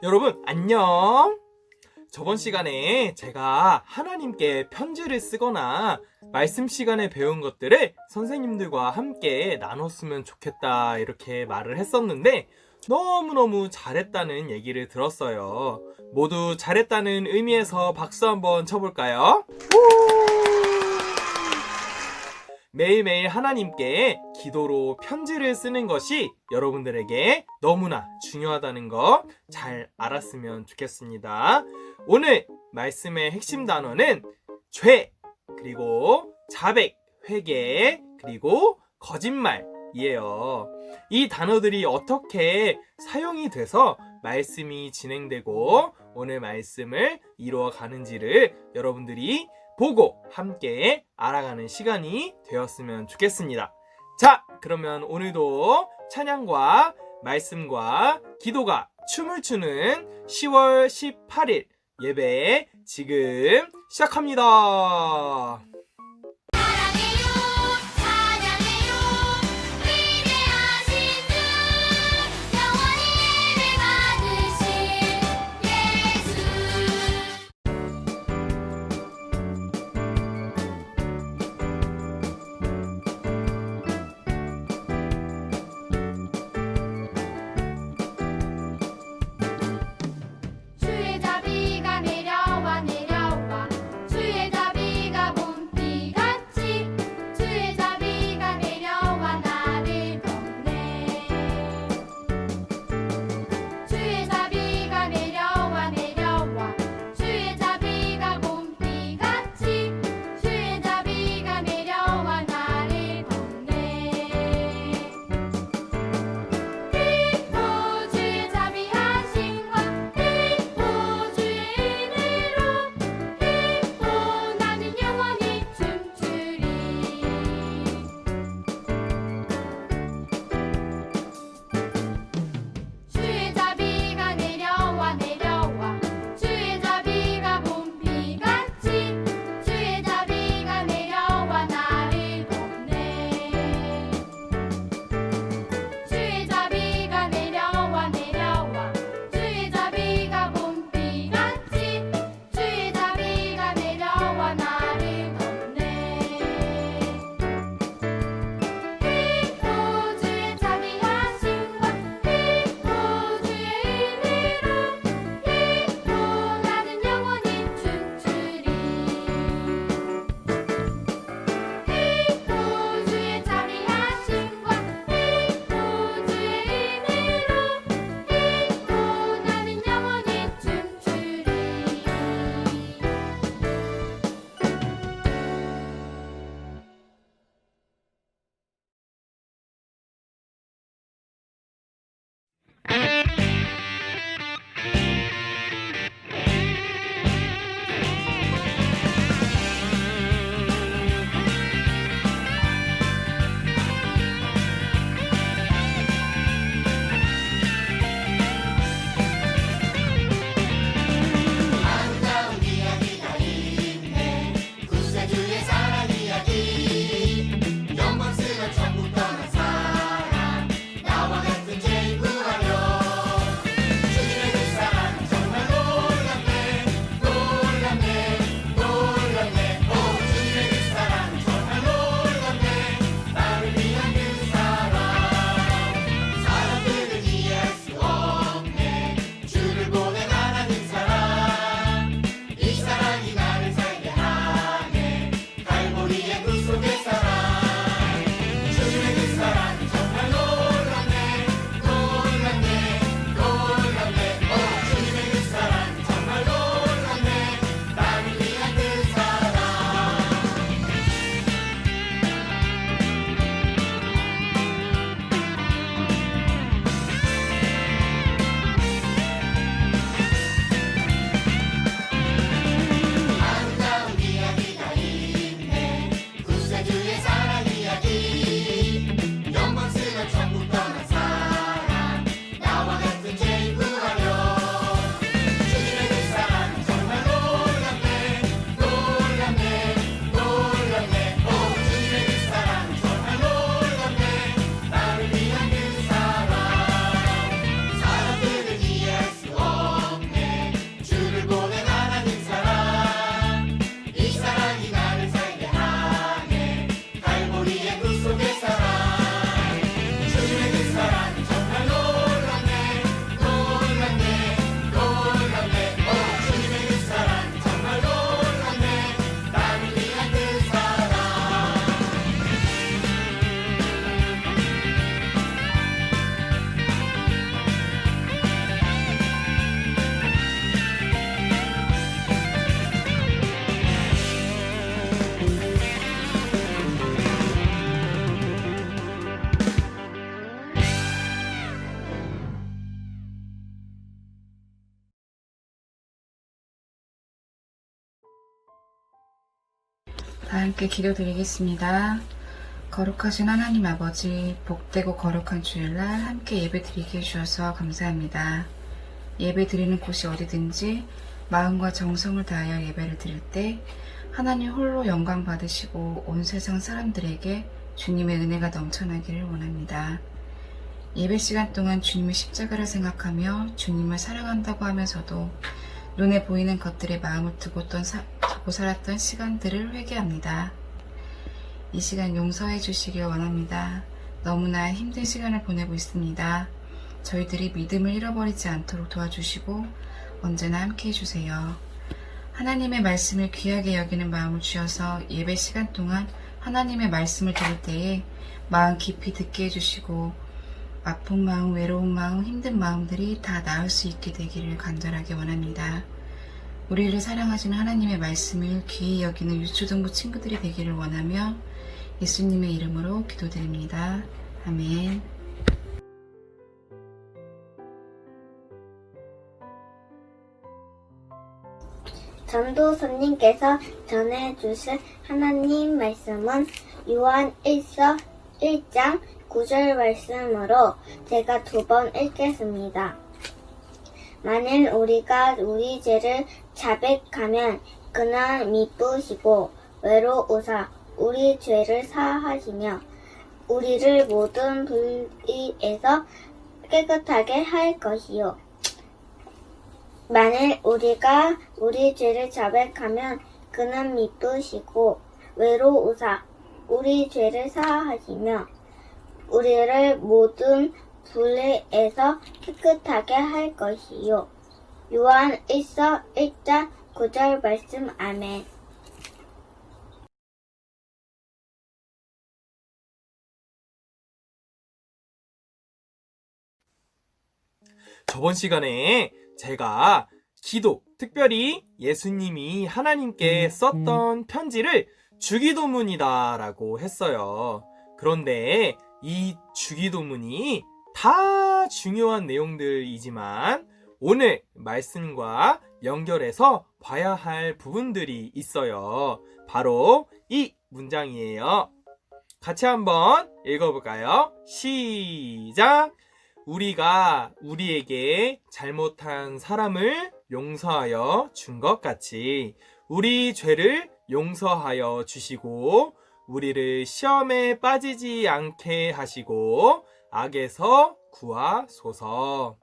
여러분 안녕. 저번 시간에 제가 하나님께 편지를 쓰거나 말씀 시간에 배운 것들을 선생님들과 함께 나눴으면 좋겠다 이렇게 말을 했었는데 너무너무 잘했다는 얘기를 들었어요. 모두 잘했다는 의미에서 박수 한번 쳐볼까요? 매일매일 하나님께 기도로 편지를 쓰는 것이 여러분들에게 너무나 중요하다는 거 잘 알았으면 좋겠습니다. 오늘 말씀의 핵심 단어는 죄, 그리고 자백, 회개, 그리고 거짓말이에요. 이 단어들이 어떻게 사용이 돼서 말씀이 진행되고 오늘 말씀을 이루어 가는지를 여러분들이 보고 함께 알아가는 시간이 되었으면 좋겠습니다. 자, 그러면 오늘도 찬양과 말씀과 기도가 춤을 추는 10월 18일 예배 지금 시작합니다. 주의 자비가 내려와 주의 자비가 다 함께 기도드리겠습니다. 거룩하신 하나님 아버지, 복되고 거룩한 주일날 함께 예배드리게 해주셔서 감사합니다. 예배드리는 곳이 어디든지 마음과 정성을 다하여 예배를 드릴 때 하나님 홀로 영광 받으시고 온 세상 사람들에게 주님의 은혜가 넘쳐나기를 원합니다. 예배 시간 동안 주님의 십자가를 생각하며 주님을 사랑한다고 하면서도 눈에 보이는 것들에 마음을 두고 살았던 시간들을 회개합니다. 이 시간 용서해 주시길 원합니다. 너무나 힘든 시간을 보내고 있습니다. 저희들이 믿음을 잃어버리지 않도록 도와주시고 언제나 함께 해주세요. 하나님의 말씀을 귀하게 여기는 마음을 주셔서 예배 시간 동안 하나님의 말씀을 들을 때에 마음 깊이 듣게 해주시고 아픈 마음, 외로운 마음, 힘든 마음들이 다 나을 수 있게 되기를 간절하게 원합니다. 우리를 사랑하시는 하나님의 말씀을 귀히 여기는 유초등부 친구들이 되기를 원하며 예수님의 이름으로 기도드립니다. 아멘. 전도사님께서 전해주실 하나님 말씀은 요한 1서 1장 9절 말씀으로 제가 2번 읽겠습니다. 만일 우리가 우리 죄를 자백하면 그는 미쁘시고 외로우사 우리 죄를 사하시며 우리를 모든 불의에서 깨끗하게 할 것이요. 만일 우리가 우리 죄를 자백하면 그는 미쁘시고 외로우사 우리 죄를 사하시며 우리를 모든 불의에서 깨끗하게 할 것이요. 요한 1서 1장 9절 말씀. 아멘. 저번 시간에 제가 기도, 특별히 예수님이 하나님께 썼던 편지를 주기도문이다 라고 했어요. 그런데 이 주기도문이 다 중요한 내용들이지만 오늘 말씀과 연결해서 봐야 할 부분들이 있어요. 바로 이 문장이에요. 같이 한번 읽어볼까요? 시작! 우리가 우리에게 잘못한 사람을 용서하여 준 것 같이 우리 죄를 용서하여 주시고 우리를 시험에 빠지지 않게 하시고 악에서 구하소서.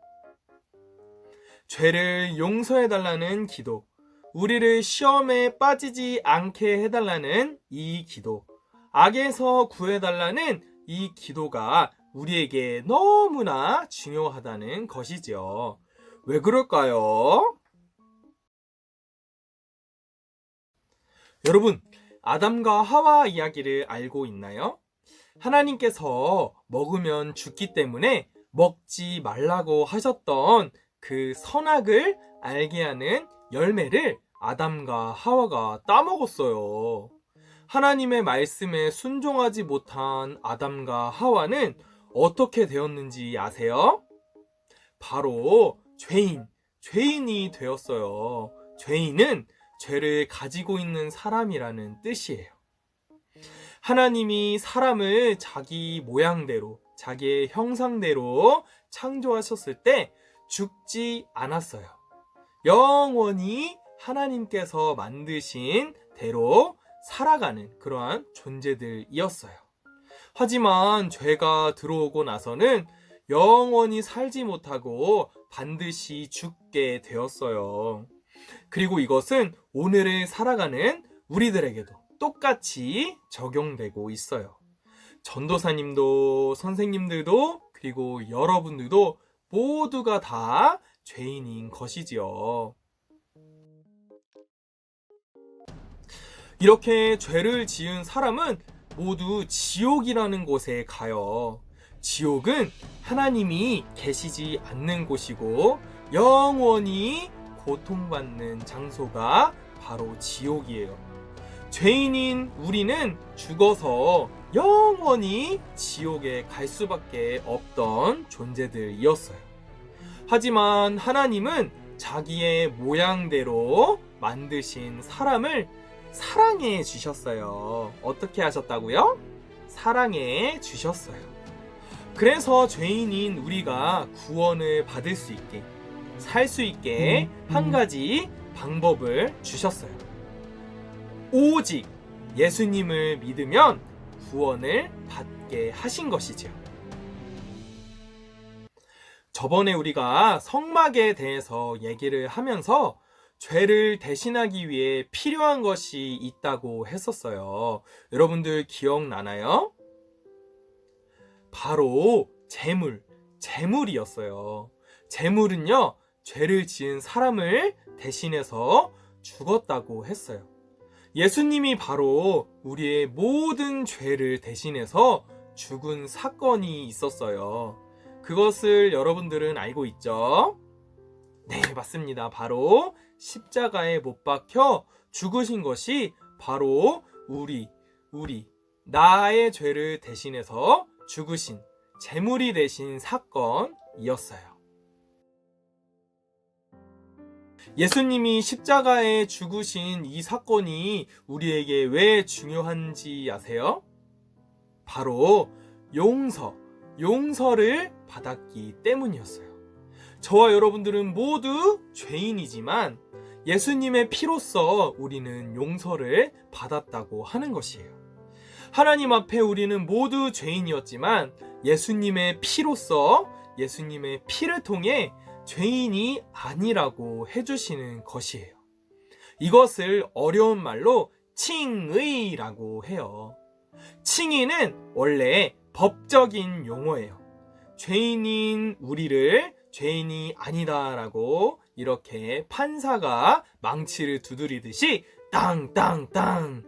죄를 용서해달라는 기도, 우리를 시험에 빠지지 않게 해달라는 이 기도, 악에서 구해달라는 이 기도가 우리에게 너무나 중요하다는 것이죠. 왜 그럴까요? 여러분, 아담과 하와 이야기를 알고 있나요? 하나님께서 먹으면 죽기 때문에 먹지 말라고 하셨던 그 선악을 알게 하는 열매를 아담과 하와가 따먹었어요. 하나님의 말씀에 순종하지 못한 아담과 하와는 어떻게 되었는지 아세요? 바로 죄인이 되었어요. 죄인은 죄를 가지고 있는 사람이라는 뜻이에요. 하나님이 사람을 자기 모양대로, 자기의 형상대로 창조하셨을 때 죽지 않았어요. 영원히 하나님께서 만드신 대로 살아가는 그러한 존재들이었어요. 하지만 죄가 들어오고 나서는 영원히 살지 못하고 반드시 죽게 되었어요. 그리고 이것은 오늘을 살아가는 우리들에게도 똑같이 적용되고 있어요. 전도사님도 선생님들도 그리고 여러분들도 모두가 다 죄인인 것이지요. 이렇게 죄를 지은 사람은 모두 지옥이라는 곳에 가요. 지옥은 하나님이 계시지 않는 곳이고 영원히 고통받는 장소가 바로 지옥이에요. 죄인인 우리는 죽어서 영원히 지옥에 갈 수밖에 없던 존재들이었어요. 하지만 하나님은 자기의 모양대로 만드신 사람을 사랑해 주셨어요. 어떻게 하셨다고요? 사랑해 주셨어요. 그래서 죄인인 우리가 구원을 받을 수 있게, 살 수 있게 한 가지 방법을 주셨어요. 오직 예수님을 믿으면 구원을 받게 하신 것이지요. 저번에 우리가 성막에 대해서 얘기를 하면서 죄를 대신하기 위해 필요한 것이 있다고 했었어요. 여러분들 기억나나요? 바로 제물이었어요. 제물은요, 죄를 지은 사람을 대신해서 죽었다고 했어요. 예수님이 바로 우리의 모든 죄를 대신해서 죽은 사건이 있었어요. 그것을 여러분들은 알고 있죠? 네, 맞습니다. 바로 십자가에 못 박혀 죽으신 것이 바로 나의 죄를 대신해서 죽으신 제물이 되신 사건이었어요. 예수님이 십자가에 죽으신 이 사건이 우리에게 왜 중요한지 아세요? 바로 용서를 받았기 때문이었어요. 저와 여러분들은 모두 죄인이지만 예수님의 피로써 우리는 용서를 받았다고 하는 것이에요. 하나님 앞에 우리는 모두 죄인이었지만 예수님의 피로써, 예수님의 피를 통해 죄인이 아니라고 해주시는 것이에요. 이것을 어려운 말로 칭의라고 해요. 칭의는 원래 법적인 용어예요. 죄인인 우리를 죄인이 아니다라고 이렇게 판사가 망치를 두드리듯이 땅땅땅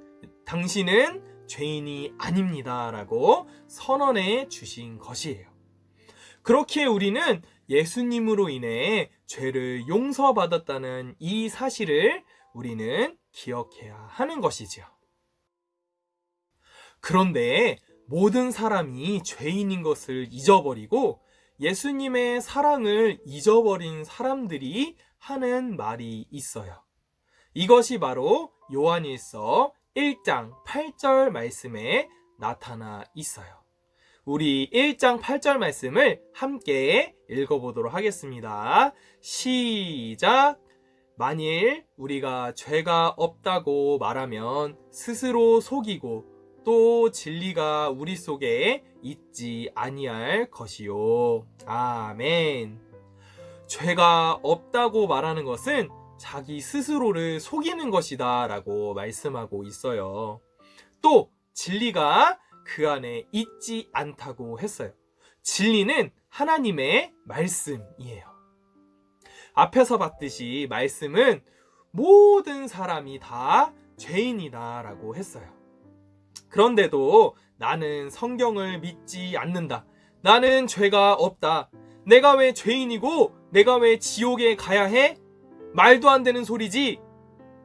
당신은 죄인이 아닙니다라고 선언해 주신 것이에요. 그렇게 우리는 예수님으로 인해 죄를 용서받았다는 이 사실을 우리는 기억해야 하는 것이지요. 그런데 모든 사람이 죄인인 것을 잊어버리고 예수님의 사랑을 잊어버린 사람들이 하는 말이 있어요. 이것이 바로 요한일서 1장 8절 말씀에 나타나 있어요. 우리 1장 8절 말씀을 함께 읽어보도록 하겠습니다. 시작! 만일 우리가 죄가 없다고 말하면 스스로 속이고 또 진리가 우리 속에 있지 아니할 것이요. 아멘. 죄가 없다고 말하는 것은 자기 스스로를 속이는 것이다 라고 말씀하고 있어요. 또 진리가 그 안에 있지 않다고 했어요. 진리는 하나님의 말씀이에요. 앞에서 봤듯이 말씀은 모든 사람이 다 죄인이다 라고 했어요. 그런데도 나는 성경을 믿지 않는다. 나는 죄가 없다. 내가 왜 죄인이고 내가 왜 지옥에 가야 해? 말도 안 되는 소리지.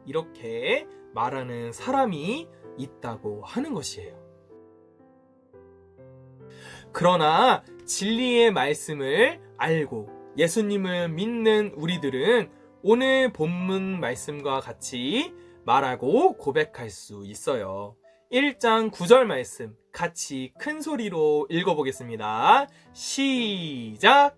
이렇게 말하는 사람이 있다고 하는 것이에요. 그러나 진리의 말씀을 알고 예수님을 믿는 우리들은 오늘 본문 말씀과 같이 말하고 고백할 수 있어요. 1장 9절 말씀 같이 큰 소리로 읽어보겠습니다. 시작!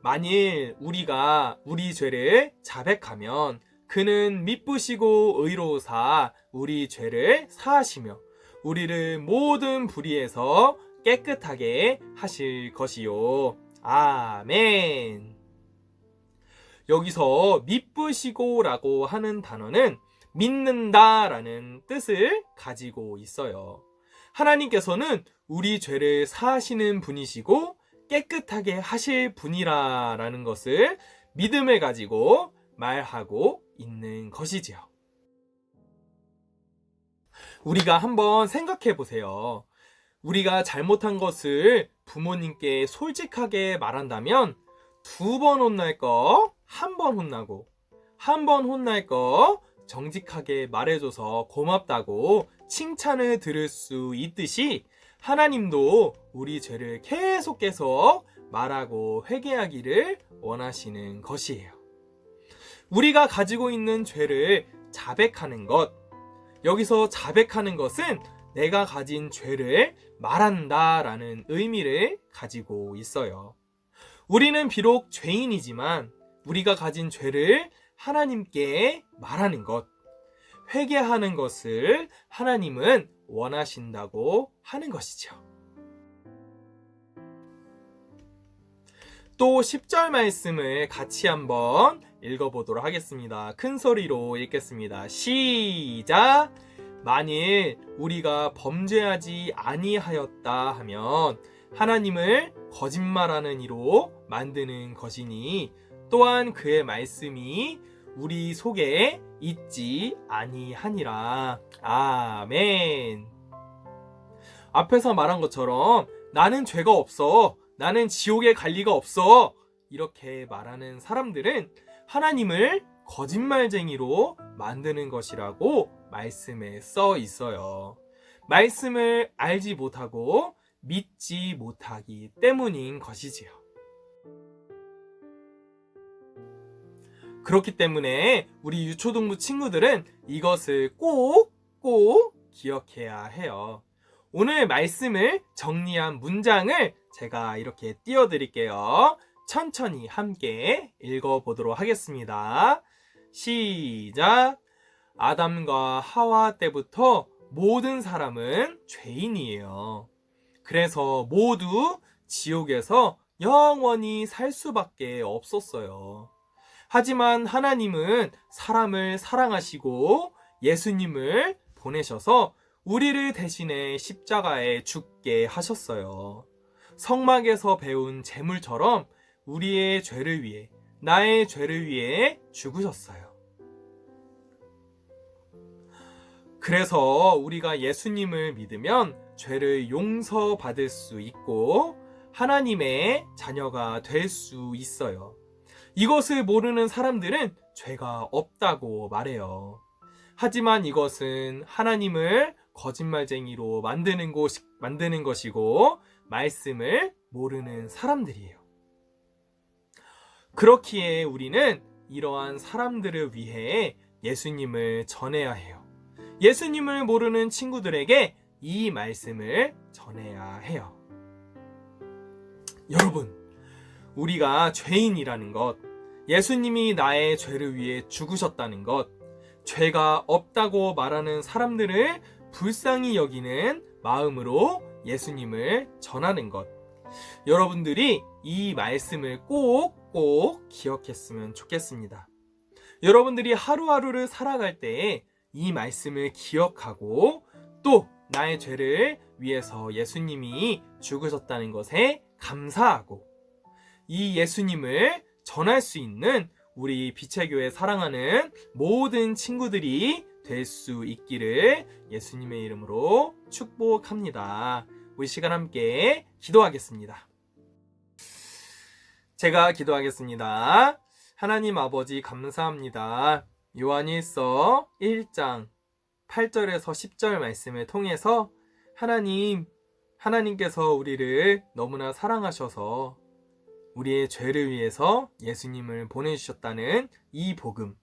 만일 우리가 우리 죄를 자백하면 그는 미쁘시고 의로우사 우리 죄를 사하시며 우리를 모든 불의에서 깨끗하게 하실 것이요. 아멘. 여기서 미쁘시고 라고 하는 단어는 믿는다 라는 뜻을 가지고 있어요. 하나님께서는 우리 죄를 사하시는 분이시고 깨끗하게 하실 분이라는 것을 믿음을 가지고 말하고 있는 것이지요. 우리가 한번 생각해 보세요. 우리가 잘못한 것을 부모님께 솔직하게 말한다면 2번 혼날 거 1번 혼나고 1번 혼날 거 정직하게 말해줘서 고맙다고 칭찬을 들을 수 있듯이 하나님도 우리 죄를 계속해서 말하고 회개하기를 원하시는 것이에요. 우리가 가지고 있는 죄를 자백하는 것, 여기서 자백하는 것은 내가 가진 죄를 말한다 라는 의미를 가지고 있어요. 우리는 비록 죄인이지만 우리가 가진 죄를 하나님께 말하는 것, 회개하는 것을 하나님은 원하신다고 하는 것이죠. 또 10절 말씀을 같이 한번 읽어보도록 하겠습니다. 큰 소리로 읽겠습니다. 시작! 만일 우리가 범죄하지 아니하였다 하면 하나님을 거짓말하는 이로 만드는 것이니 또한 그의 말씀이 우리 속에 있지 아니하니라. 아멘. 앞에서 말한 것처럼 나는 죄가 없어, 나는 지옥에 갈 리가 없어, 이렇게 말하는 사람들은 하나님을 거짓말쟁이로 만드는 것이라고 말씀에 써 있어요. 말씀을 알지 못하고 믿지 못하기 때문인 것이지요. 그렇기 때문에 우리 유초동부 친구들은 이것을 꼭 기억해야 해요. 오늘 말씀을 정리한 문장을 제가 이렇게 띄워드릴게요. 천천히 함께 읽어보도록 하겠습니다. 시작! 아담과 하와 때부터 모든 사람은 죄인이에요. 그래서 모두 지옥에서 영원히 살 수밖에 없었어요. 하지만 하나님은 사람을 사랑하시고 예수님을 보내셔서 우리를 대신해 십자가에 죽게 하셨어요. 성막에서 배운 제물처럼 우리의 죄를 위해, 나의 죄를 위해 죽으셨어요. 그래서 우리가 예수님을 믿으면 죄를 용서받을 수 있고 하나님의 자녀가 될 수 있어요. 이것을 모르는 사람들은 죄가 없다고 말해요. 하지만 이것은 하나님을 거짓말쟁이로 만드는 것이고 말씀을 모르는 사람들이에요. 그렇기에 우리는 이러한 사람들을 위해 예수님을 전해야 해요. 예수님을 모르는 친구들에게 이 말씀을 전해야 해요. 여러분, 우리가 죄인이라는 것, 예수님이 나의 죄를 위해 죽으셨다는 것, 죄가 없다고 말하는 사람들을 불쌍히 여기는 마음으로 예수님을 전하는 것, 여러분들이 이 말씀을 꼭 기억했으면 좋겠습니다. 여러분들이 하루하루를 살아갈 때에 이 말씀을 기억하고 또 나의 죄를 위해서 예수님이 죽으셨다는 것에 감사하고 이 예수님을 전할 수 있는 우리 빛의 교회 사랑하는 모든 친구들이 될 수 있기를 예수님의 이름으로 축복합니다. 우리 시간 함께 기도하겠습니다. 제가 기도하겠습니다. 하나님 아버지 감사합니다. 요한일서 1장 8절에서 10절 말씀을 통해서 하나님께서 우리를 너무나 사랑하셔서 우리의 죄를 위해서 예수님을 보내주셨다는 이 복음,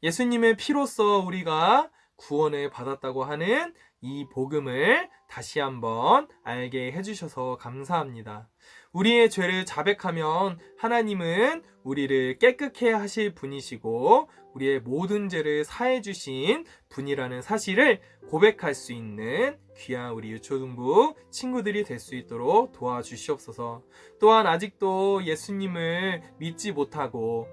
예수님의 피로써 우리가 구원을 받았다고 하는 이 복음을 다시 한번 알게 해주셔서 감사합니다. 우리의 죄를 자백하면 하나님은 우리를 깨끗해 하실 분이시고 우리의 모든 죄를 사해 주신 분이라는 사실을 고백할 수 있는 귀한 우리 유초등부 친구들이 될 수 있도록 도와주시옵소서. 또한 아직도 예수님을 믿지 못하고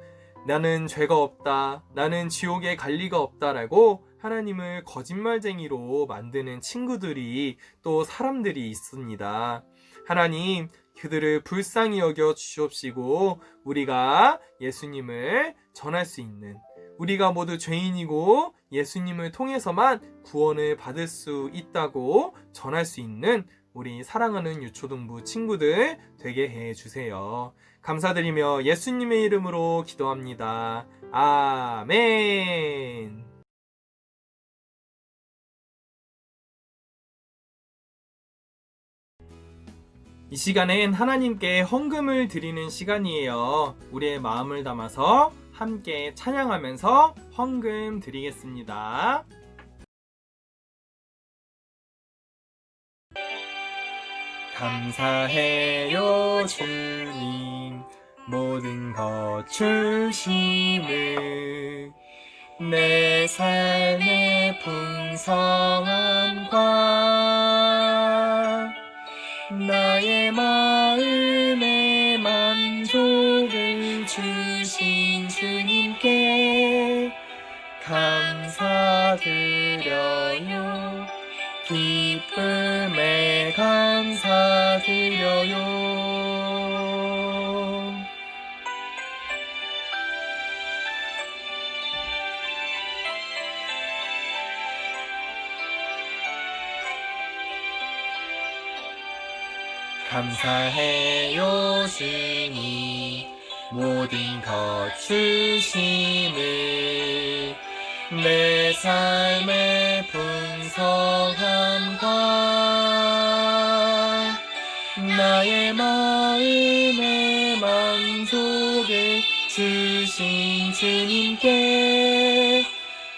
나는 죄가 없다, 나는 지옥에 갈 리가 없다라고 하나님을 거짓말쟁이로 만드는 친구들이 또 사람들이 있습니다. 하나님, 그들을 불쌍히 여겨 주시옵시고 우리가 예수님을 전할 수 있는, 우리가 모두 죄인이고 예수님을 통해서만 구원을 받을 수 있다고 전할 수 있는 우리 사랑하는 유초등부 친구들 되게 해주세요. 감사드리며 예수님의 이름으로 기도합니다. 아멘. 이 시간엔 하나님께 헌금을 드리는 시간이에요. 우리의 마음을 담아서 함께 찬양하면서 헌금 드리겠습니다. 감사해요 주님 모든 것 주심을 내 삶의 풍성함과 나의 마음의 만족을 주신 주님께 감사드려요. 기쁨에 감사드려요. 감사해요 주님 모든 것 주심을 내 삶의 풍성함과 나의 마음의 만족을 주신 주님께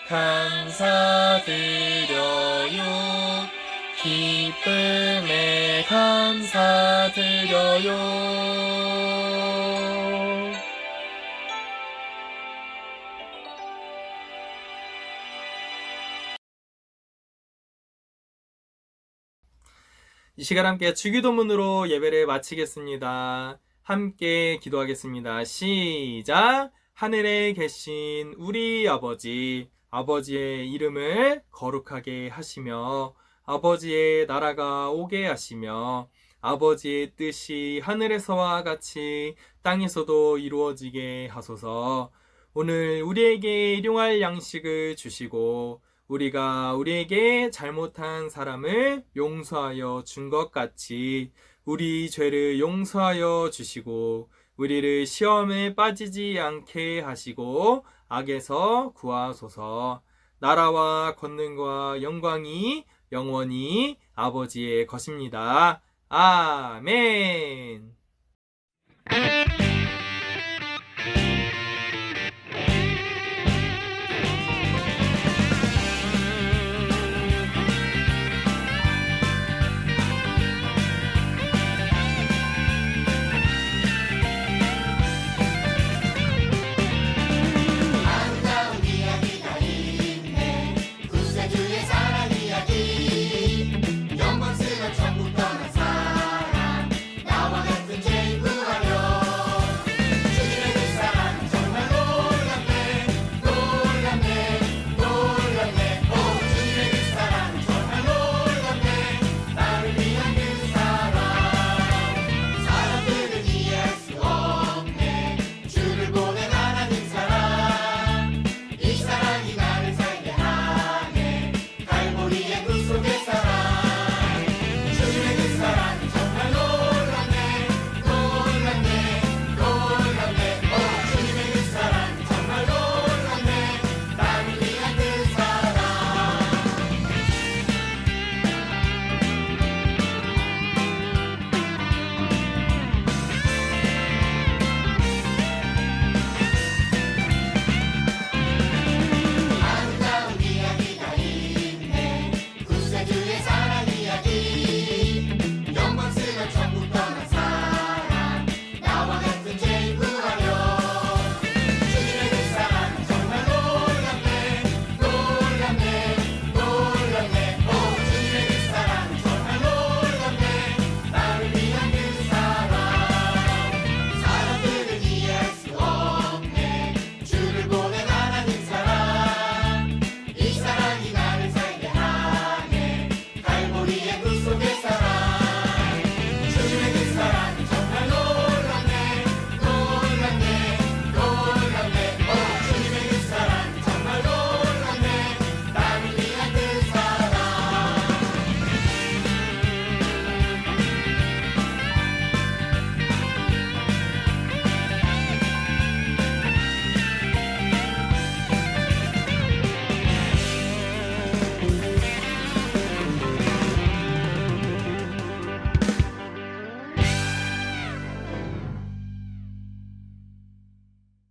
감사드려요. 기쁨에 감사드려요. 이 시간 함께 주기도문으로 예배를 마치겠습니다. 함께 기도하겠습니다. 시작! 하늘에 계신 우리 아버지, 아버지의 이름을 거룩하게 하시며 아버지의 나라가 오게 하시며 아버지의 뜻이 하늘에서와 같이 땅에서도 이루어지게 하소서. 오늘 우리에게 일용할 양식을 주시고 우리가 우리에게 잘못한 사람을 용서하여 준 것 같이 우리 죄를 용서하여 주시고 우리를 시험에 빠지지 않게 하시고 악에서 구하소서. 나라와 권능과 영광이 영원히 아버지의 것입니다. 아멘.